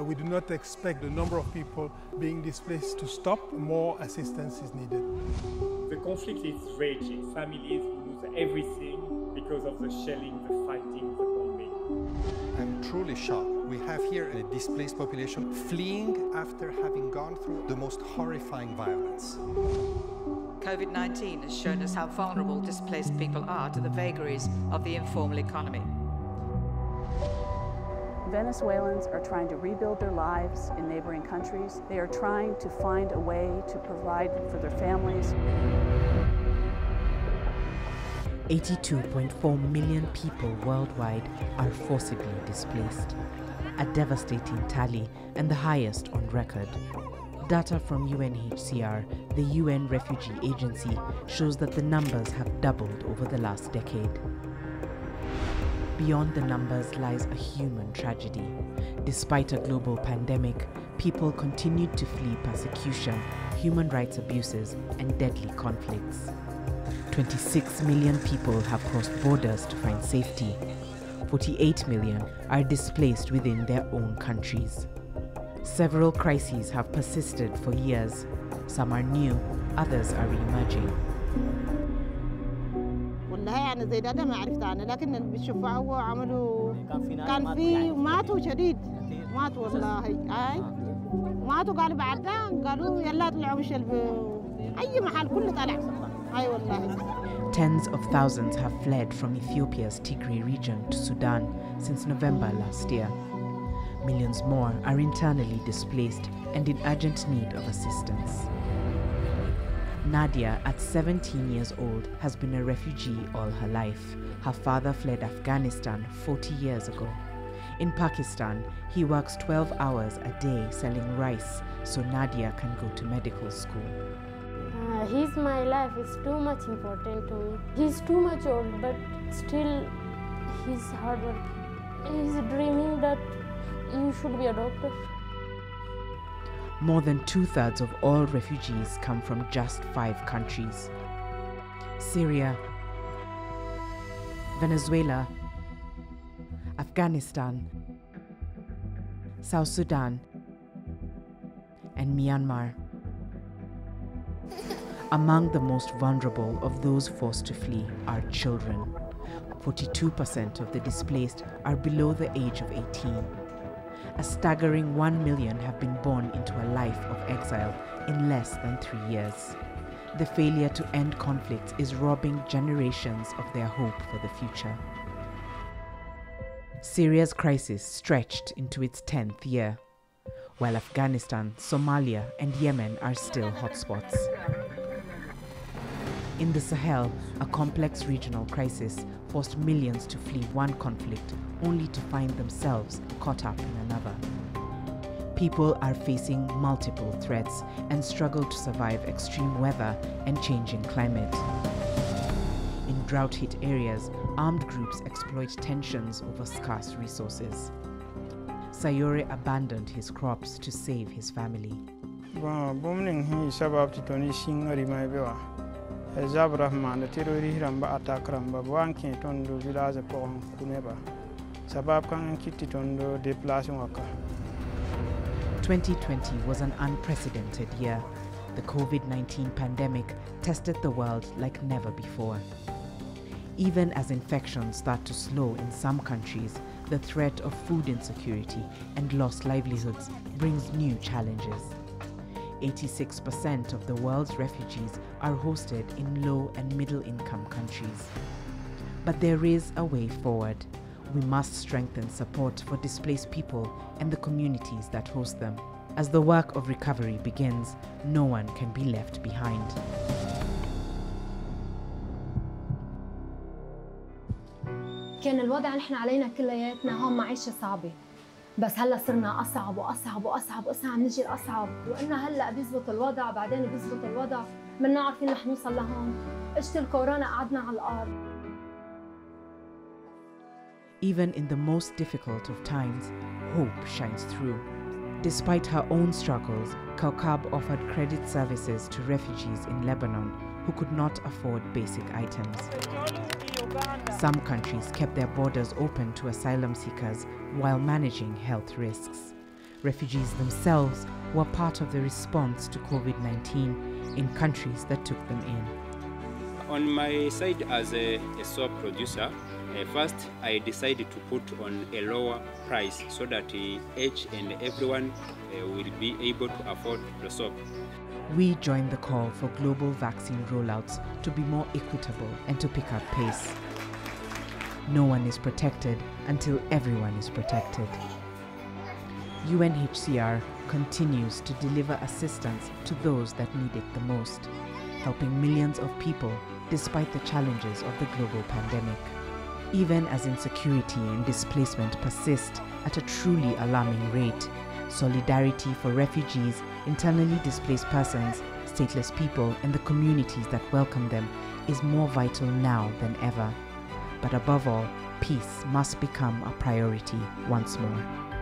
We do not expect the number of people being displaced to stop. More assistance is needed. The conflict is raging. Families lose everything because of the shelling, the fighting, the bombing. I'm truly shocked. We have here a displaced population fleeing after having gone through the most horrifying violence. COVID-19 has shown us how vulnerable displaced people are to the vagaries of the informal economy. Venezuelans are trying to rebuild their lives in neighboring countries. They are trying to find a way to provide for their families. 82.4 million people worldwide are forcibly displaced, a devastating tally and the highest on record. Data from UNHCR, the UN Refugee Agency, shows that the numbers have doubled over the last decade. Beyond the numbers lies a human tragedy. Despite a global pandemic, people continued to flee persecution, human rights abuses, and deadly conflicts. 26 million people have crossed borders to find safety. 48 million are displaced within their own countries. Several crises have persisted for years. Some are new, others are emerging. أنا زي ده ما عرفت عنه لكن اللي بيشوفوا عملوا كان في ماتوا شديد ماتوا والله أي ماتوا قالوا بعد ده قالوا يلا طلعوا مش أي محل كله طلع أي والله. Tens of thousands have fled from Ethiopia's Tigray region to Sudan since November last year. Millions more are internally displaced and in urgent need of assistance. Nadia, at 17 years old, has been a refugee all her life. Her father fled Afghanistan 40 years ago. In Pakistan, he works 12 hours a day selling rice so Nadia can go to medical school. He's my life. It's too much important to me. He's too much old, but still he's hard work. He's dreaming that you should be a doctor. More than 2/3 of all refugees come from just 5 countries: Syria, Venezuela, Afghanistan, South Sudan, and Myanmar. Among the most vulnerable of those forced to flee are children. 42% of the displaced are below the age of 18. A staggering 1 million have been born into a life of exile in less than 3 years. The failure to end conflicts is robbing generations of their hope for the future. Syria's crisis stretched into its 10th year, while Afghanistan, Somalia, and Yemen are still hotspots. In the Sahel, a complex regional crisis forced millions to flee one conflict only to find themselves caught up in another. People are facing multiple threats and struggle to survive extreme weather and changing climate. In drought-hit areas, armed groups exploit tensions over scarce resources. Sayore abandoned his crops to save his family. Zabrahman terrori ramba attack ramba banki tondo village ko kuneba sabab kan kitti tondo déplacement waka. 2020 was an unprecedented year. The COVID-19 pandemic tested the world like never before. Even as infections start to slow in some countries, the threat of food insecurity and lost livelihoods brings new challenges. 86% of the world's refugees are hosted in low and middle-income countries. But there is a way forward. We must strengthen support for displaced people and the communities that host them. As the work of recovery begins, no one can be left behind. كان الوضع نحن علينا كلياتنا هون معيشة صعبة، بس هلا صرنا أصعب وأصعب وأصعب، عم نجي الأصعب، وقلنا هلا بيزبط الوضع بعدين بيزبط الوضع، منا عارفين رح نوصل لهون، اجت الكورونا قعدنا على الأرض. Even in the most difficult of times, hope shines through. Despite her own struggles, Kaukab offered credit services to refugees in Lebanon who could not afford basic items. Some countries kept their borders open to asylum seekers while managing health risks. Refugees themselves were part of the response to COVID-19 in countries that took them in. On my side as a soap producer, first I decided to put on a lower price so that each and everyone will be able to afford the soap. We joined the call for global vaccine rollouts to be more equitable and to pick up pace. No one is protected until everyone is protected. UNHCR continues to deliver assistance to those that need it the most, helping millions of people despite the challenges of the global pandemic. Even as insecurity and displacement persist at a truly alarming rate, solidarity for refugees, internally displaced persons, stateless people, and the communities that welcome them is more vital now than ever. But above all, peace must become a priority once more.